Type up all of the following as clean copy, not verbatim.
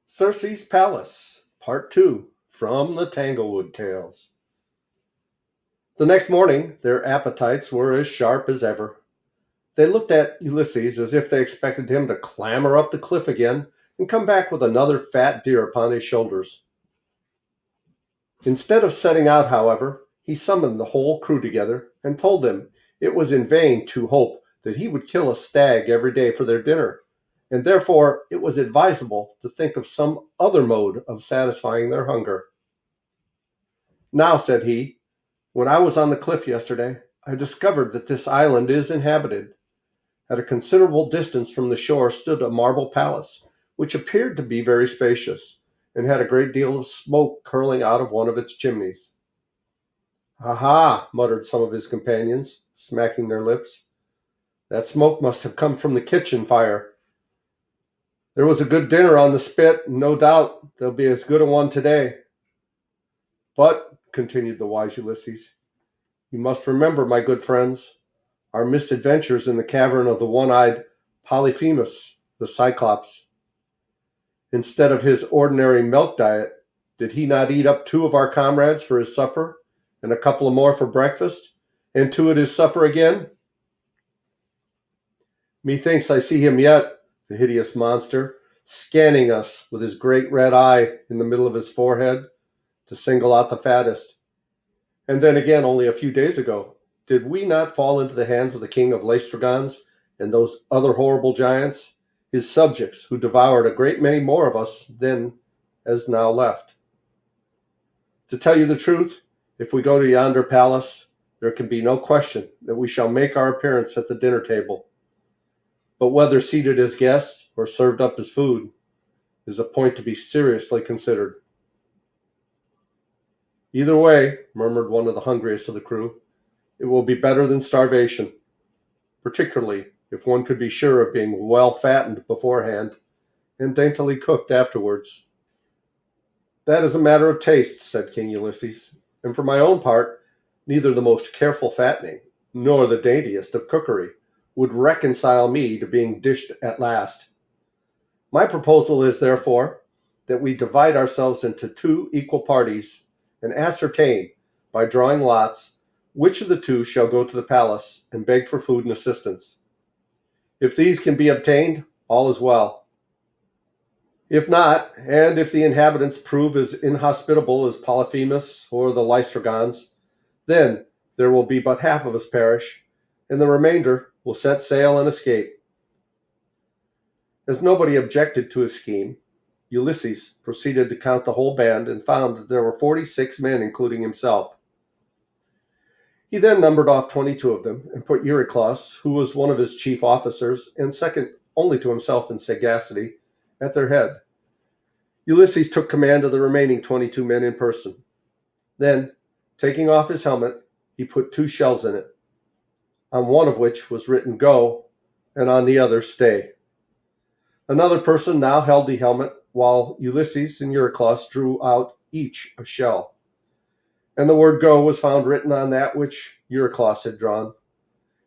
Circe's Palace, Part 2, from the Tanglewood Tales. The next morning, their appetites were as sharp as ever. They looked at Ulysses as if they expected him to clamber up the cliff again and come back with another fat deer upon his shoulders. Instead of setting out, however, he summoned the whole crew together and told them it was in vain to hope that he would kill a stag every day for their dinner, and therefore it was advisable to think of some other mode of satisfying their hunger. "Now," said he, "when I was on the cliff yesterday, I discovered that this island is inhabited. At a considerable distance from the shore stood a marble palace, which appeared to be very spacious, and had a great deal of smoke curling out of one of its chimneys." "Aha!" muttered some of his companions, smacking their lips. "That smoke must have come from the kitchen fire. There was a good dinner on the spit, and no doubt there'll be as good a one today. But," continued the wise Ulysses, "you must remember, my good friends, our misadventures in the cavern of the one-eyed Polyphemus, the Cyclops. Instead of his ordinary milk diet, did he not eat up two of our comrades for his supper, and a couple of more for breakfast, and two at his supper again? Methinks I see him yet, the hideous monster, scanning us with his great red eye in the middle of his forehead to single out the fattest. And then again, only a few days ago, did we not fall into the hands of the king of Laestrygons and those other horrible giants, his subjects, who devoured a great many more of us than as now left? To tell you the truth, if we go to yonder palace, there can be no question that we shall make our appearance at the dinner table. But whether seated as guests or served up as food is a point to be seriously considered." "Either way," murmured one of the hungriest of the crew, "it will be better than starvation, particularly if one could be sure of being well fattened beforehand and daintily cooked afterwards." "That is a matter of taste," said King Ulysses, "and for my own part, neither the most careful fattening nor the daintiest of cookery would reconcile me to being dished at last. My proposal is, therefore, that we divide ourselves into two equal parties and ascertain, by drawing lots, which of the two shall go to the palace and beg for food and assistance. If these can be obtained, all is well. If not, and if the inhabitants prove as inhospitable as Polyphemus or the Lystrygons, then there will be but half of us perish, and the remainder will set sail and escape." As nobody objected to his scheme, Ulysses proceeded to count the whole band and found that there were 46 men, including himself. He then numbered off 22 of them and put Euryclos, who was one of his chief officers and second only to himself in sagacity, at their head. Ulysses took command of the remaining 22 men in person. Then, taking off his helmet, he put two shells in it, on one of which was written "Go," and on the other "Stay." Another person now held the helmet, while Ulysses and Euryclos drew out each a shell, and the word "Go" was found written on that which Euryclos had drawn.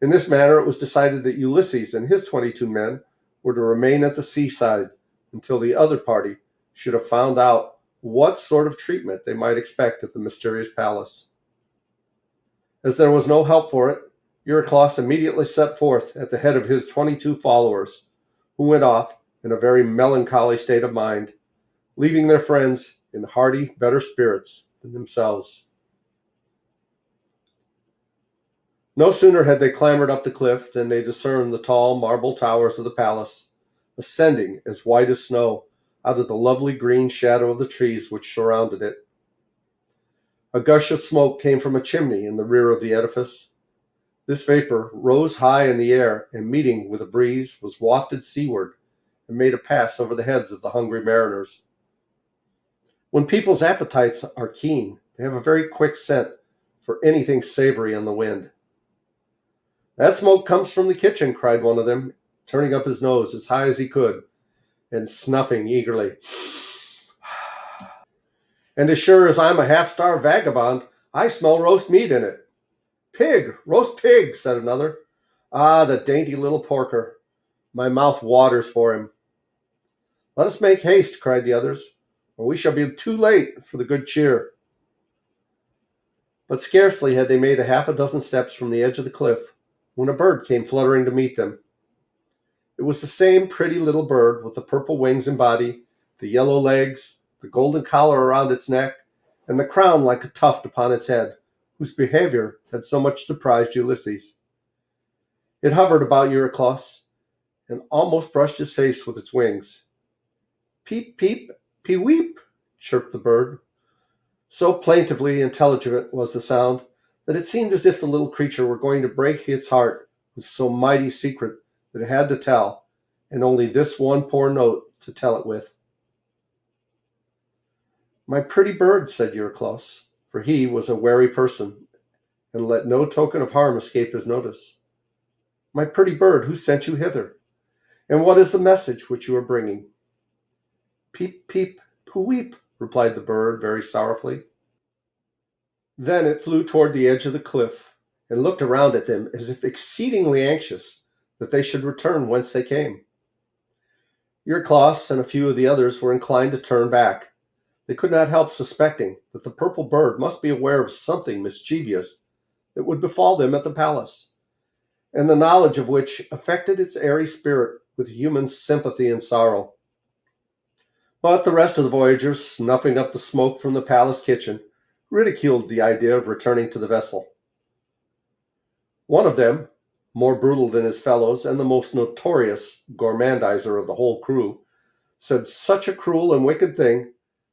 In this manner it was decided that Ulysses and his 22 men were to remain at the seaside until the other party should have found out what sort of treatment they might expect at the mysterious palace. As there was no help for it, Euryclos immediately set forth at the head of his 22 followers, who went off in a very melancholy state of mind, leaving their friends in hearty, better spirits than themselves. No sooner had they clambered up the cliff than they discerned the tall marble towers of the palace, ascending as white as snow out of the lovely green shadow of the trees which surrounded it. A gush of smoke came from a chimney in the rear of the edifice. This vapor rose high in the air, and meeting with a breeze was wafted seaward and made a pass over the heads of the hungry mariners. When people's appetites are keen, they have a very quick scent for anything savory on the wind. "That smoke comes from the kitchen," cried one of them, turning up his nose as high as he could and snuffing eagerly. "And as sure as I'm a half-starved vagabond, I smell roast meat in it." "Pig, roast pig," said another. "Ah, the dainty little porker. My mouth waters for him." Let us make haste, cried the others, or we shall be too late for the good cheer. But scarcely had they made a half a dozen steps from the edge of the cliff when a bird came fluttering to meet them. It was the same pretty little bird with the purple wings and body, the yellow legs, the golden collar around its neck, and the crown like a tuft upon its head, whose behavior had so much surprised Ulysses. It hovered about Euryclus and almost brushed his face with its wings. Peep, peep, pee-weep, chirped the bird. So plaintively intelligent was the sound that it seemed as if the little creature were going to break its heart with so mighty secret that it had to tell, and only this one poor note to tell it with. My pretty bird, said Euryclus, for he was a wary person, and let no token of harm escape his notice. My pretty bird, who sent you hither? And what is the message which you are bringing? Peep, peep, poo-weep, replied the bird very sorrowfully. Then it flew toward the edge of the cliff and looked around at them as if exceedingly anxious that they should return whence they came. Euryclus and a few of the others were inclined to turn back. They could not help suspecting that the purple bird must be aware of something mischievous that would befall them at the palace, and the knowledge of which affected its airy spirit with human sympathy and sorrow. But the rest of the voyagers, snuffing up the smoke from the palace kitchen, ridiculed the idea of returning to the vessel. One of them, more brutal than his fellows and the most notorious gourmandizer of the whole crew, said such a cruel and wicked thing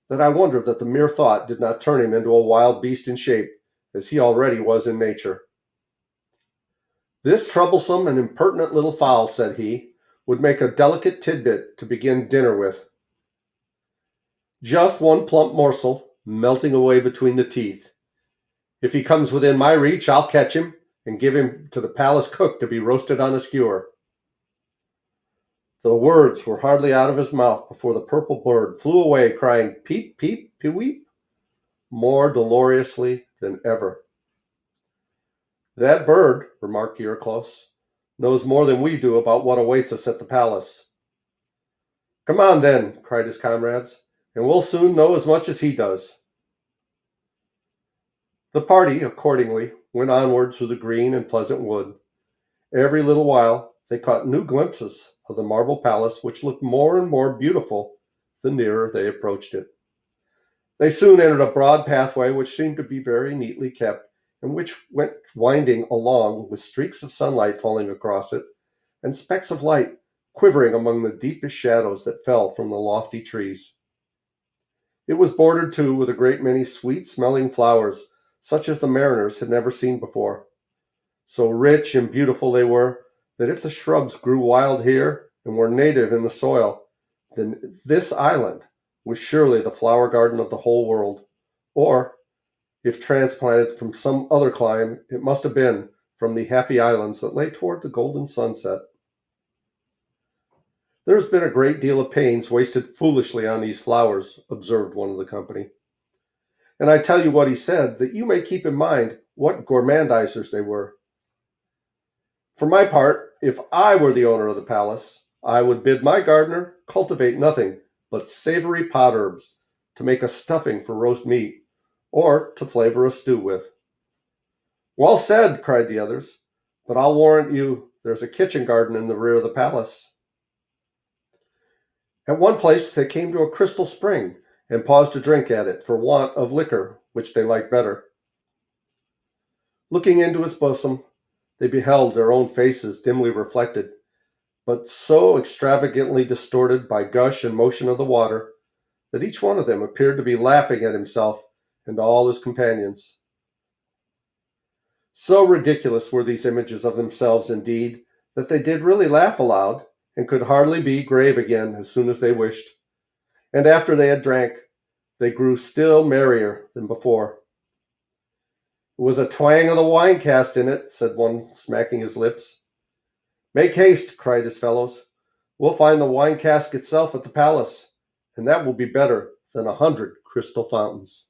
that I wonder that the mere thought did not turn him into a wild beast in shape, as he already was in nature. This troublesome and impertinent little fowl, said he, would make a delicate tidbit to begin dinner with. Just one plump morsel, melting away between the teeth. If he comes within my reach, I'll catch him and give him to the palace cook to be roasted on a skewer. The words were hardly out of his mouth before the purple bird flew away, crying peep, peep, pee-weep, more dolorously than ever. That bird, remarked Euryclus, knows more than we do about what awaits us at the palace. Come on, then, cried his comrades, and we'll soon know as much as he does. The party, accordingly, went onward through the green and pleasant wood. Every little while they caught new glimpses of the marble palace, which looked more and more beautiful the nearer they approached it. They soon entered a broad pathway which seemed to be very neatly kept, and which went winding along with streaks of sunlight falling across it, and specks of light quivering among the deepest shadows that fell from the lofty trees. It was bordered, too, with a great many sweet-smelling flowers, such as the mariners had never seen before. So rich and beautiful they were, that if the shrubs grew wild here and were native in the soil, then this island was surely the flower garden of the whole world. Or, if transplanted from some other clime, it must have been from the happy islands that lay toward the golden sunset. There has been a great deal of pains wasted foolishly on these flowers, observed one of the company. And I tell you what he said, that you may keep in mind what gourmandizers they were. For my part, if I were the owner of the palace, I would bid my gardener cultivate nothing but savory pot herbs to make a stuffing for roast meat, or to flavor a stew with. Well said, cried the others, but I'll warrant you there's a kitchen garden in the rear of the palace. At one place they came to a crystal spring, and paused to drink at it for want of liquor, which they liked better. Looking into his bosom, they beheld their own faces dimly reflected, but so extravagantly distorted by gush and motion of the water, that each one of them appeared to be laughing at himself and all his companions. So ridiculous were these images of themselves, indeed, that they did really laugh aloud, and could hardly be grave again as soon as they wished. And after they had drank, they grew still merrier than before. It was a twang of the wine cast in it, said one, smacking his lips. Make haste, cried his fellows. We'll find the wine cask itself at the palace, and that will be better than 100 crystal fountains.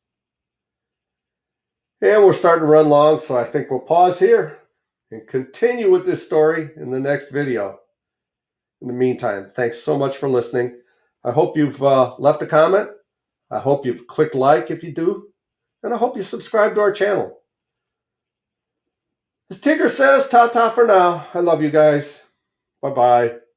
And we're starting to run long, so I think we'll pause here and continue with this story in the next video. In the meantime, thanks so much for listening. I hope you've left a comment. I hope you've clicked like if you do. And I hope you subscribe to our channel. As Tigger says, ta-ta for now. I love you guys. Bye-bye.